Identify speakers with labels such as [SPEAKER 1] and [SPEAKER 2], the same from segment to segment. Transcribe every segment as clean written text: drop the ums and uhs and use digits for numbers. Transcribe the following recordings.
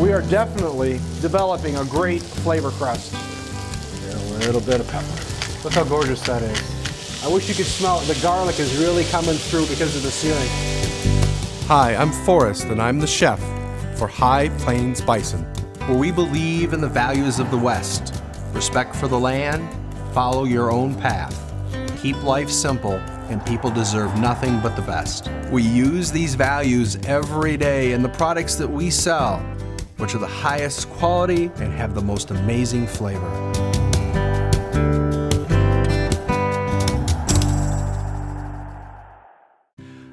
[SPEAKER 1] We are definitely developing a great flavor crust. A little bit of pepper. Look how gorgeous that is. I wish you could smell it. The garlic is really coming through because of the searing.
[SPEAKER 2] Hi, I'm Forrest, and I'm the chef for High Plains Bison, where we believe in the values of the West. Respect for the land, follow your own path. Keep life simple, and people deserve nothing but the best. We use these values every day in the products that we sell, which are the highest quality and have the most amazing flavor.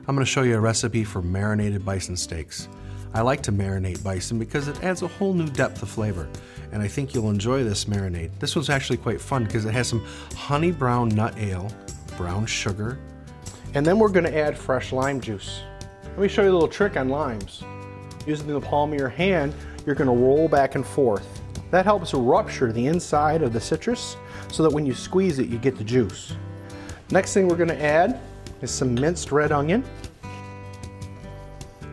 [SPEAKER 2] I'm going to show you a recipe for marinated bison steaks. I like to marinate bison because it adds a whole new depth of flavor, and I think you'll enjoy this marinade. This one's actually quite fun because it has some honey brown nut ale, brown sugar,
[SPEAKER 1] and then we're going to add fresh lime juice. Let me show you a little trick on limes. Using the palm of your hand, you're going to roll back and forth. That helps rupture the inside of the citrus so that when you squeeze it, you get the juice. Next thing we're going to add is some minced red onion.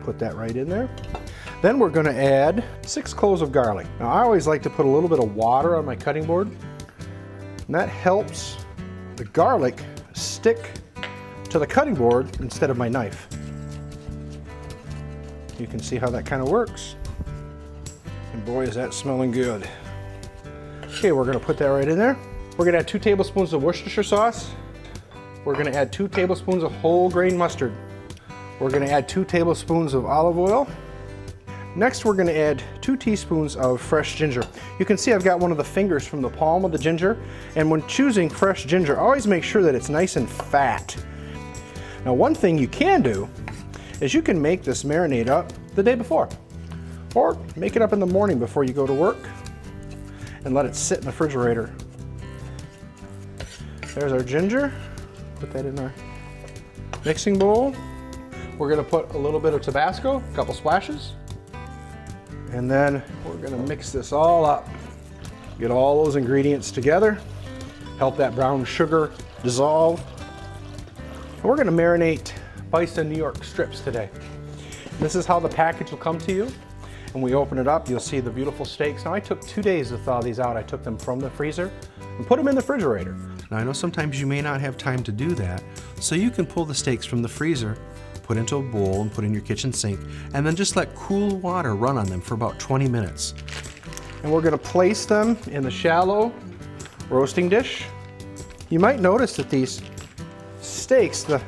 [SPEAKER 1] Put that right in there. Then we're going to add 6 cloves of garlic. Now I always like to put a little bit of water on my cutting board, and that helps the garlic stick to the cutting board instead of my knife. You can see how that kind of works. And boy, is that smelling good. Okay, we're going to put that right in there. We're going to add 2 tablespoons of Worcestershire sauce. We're going to add 2 tablespoons of whole grain mustard. We're going to add 2 tablespoons of olive oil. Next, we're going to add 2 teaspoons of fresh ginger. You can see I've got one of the fingers from the palm of the ginger, and when choosing fresh ginger, always make sure that it's nice and fat. Now, one thing you can do is you can make this marinade up the day before, or make it up in the morning before you go to work and let it sit in the refrigerator. There's our ginger. Put that in our mixing bowl. We're going to put a little bit of Tabasco, a couple splashes, and then we're going to mix this all up. Get all those ingredients together, help that brown sugar dissolve. And we're going to marinate bison New York strips today. This is how the package will come to you. When we open it up, you'll see the beautiful steaks. Now, I took 2 days to thaw these out. I took them from the freezer and put them in the refrigerator.
[SPEAKER 2] Now, I know sometimes you may not have time to do that, so you can pull the steaks from the freezer, put into a bowl and put in your kitchen sink, and then just let cool water run on them for about 20 minutes.
[SPEAKER 1] And we're going to place them in the shallow roasting dish. You might notice that these steaks, the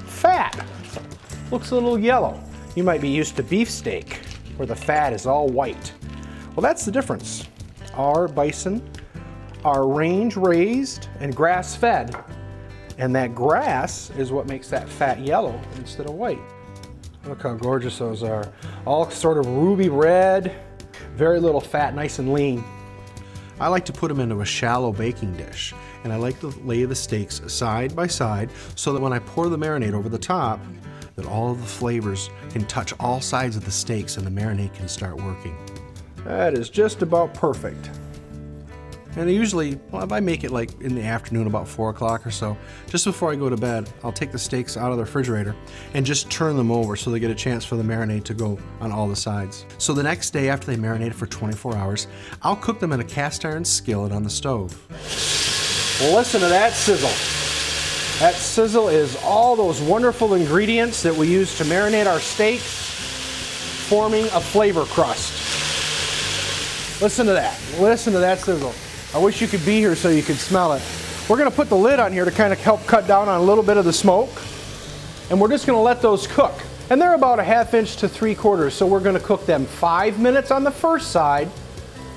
[SPEAKER 1] fat looks a little yellow. You might be used to beef steak where the fat is all white. Well, that's the difference. Our bison are range raised and grass fed, and that grass is what makes that fat yellow instead of white. Look how gorgeous those are. All sort of ruby red, very little fat, nice and lean.
[SPEAKER 2] I like to put them into a shallow baking dish, and I like to lay the steaks side by side so that when I pour the marinade over the top, that all of the flavors can touch all sides of the steaks and the marinade can start working.
[SPEAKER 1] That is just about perfect.
[SPEAKER 2] And usually, well, if I make it like in the afternoon about 4 o'clock or so, just before I go to bed, I'll take the steaks out of the refrigerator and just turn them over so they get a chance for the marinade to go on all the sides. So the next day after they marinate for 24 hours, I'll cook them in a cast iron skillet on the stove.
[SPEAKER 1] Well, listen to that sizzle. That sizzle is all those wonderful ingredients that we use to marinate our steaks, forming a flavor crust. Listen to that. Listen to that sizzle. I wish you could be here so you could smell it. We're going to put the lid on here to kind of help cut down on a little bit of the smoke. And we're just going to let those cook. And they're about a 1/2 inch to 3/4, so we're going to cook them 5 minutes on the first side,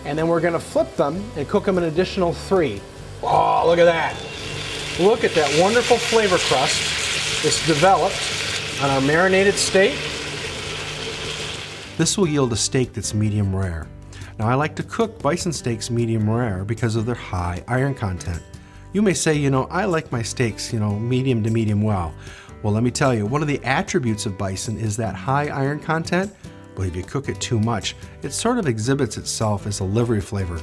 [SPEAKER 1] and then we're going to flip them and cook them an additional 3. Oh, look at that. Look at that wonderful flavor crust that's developed on our marinated steak.
[SPEAKER 2] This will yield a steak that's medium rare. Now, I like to cook bison steaks medium rare because of their high iron content. You may say, I like my steaks, medium to medium well. Well, let me tell you, one of the attributes of bison is that high iron content, but if you cook it too much, it sort of exhibits itself as a livery flavor.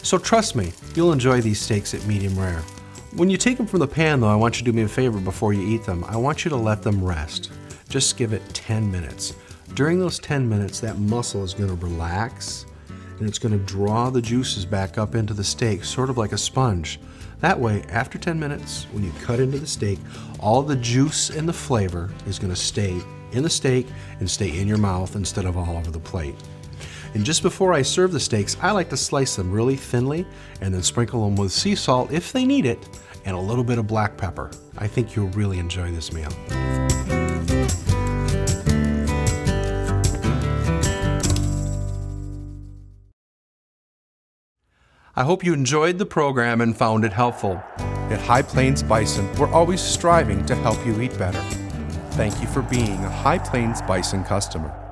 [SPEAKER 2] So trust me, you'll enjoy these steaks at medium rare. When you take them from the pan, though, I want you to do me a favor before you eat them. I want you to let them rest. Just give it 10 minutes. During those 10 minutes, that muscle is going to relax and it's going to draw the juices back up into the steak, sort of like a sponge. That way, after 10 minutes, when you cut into the steak, all the juice and the flavor is going to stay in the steak and stay in your mouth instead of all over the plate. And just before I serve the steaks, I like to slice them really thinly and then sprinkle them with sea salt if they need it and a little bit of black pepper. I think you'll really enjoy this meal. I hope you enjoyed the program and found it helpful. At High Plains Bison, we're always striving to help you eat better. Thank you for being a High Plains Bison customer.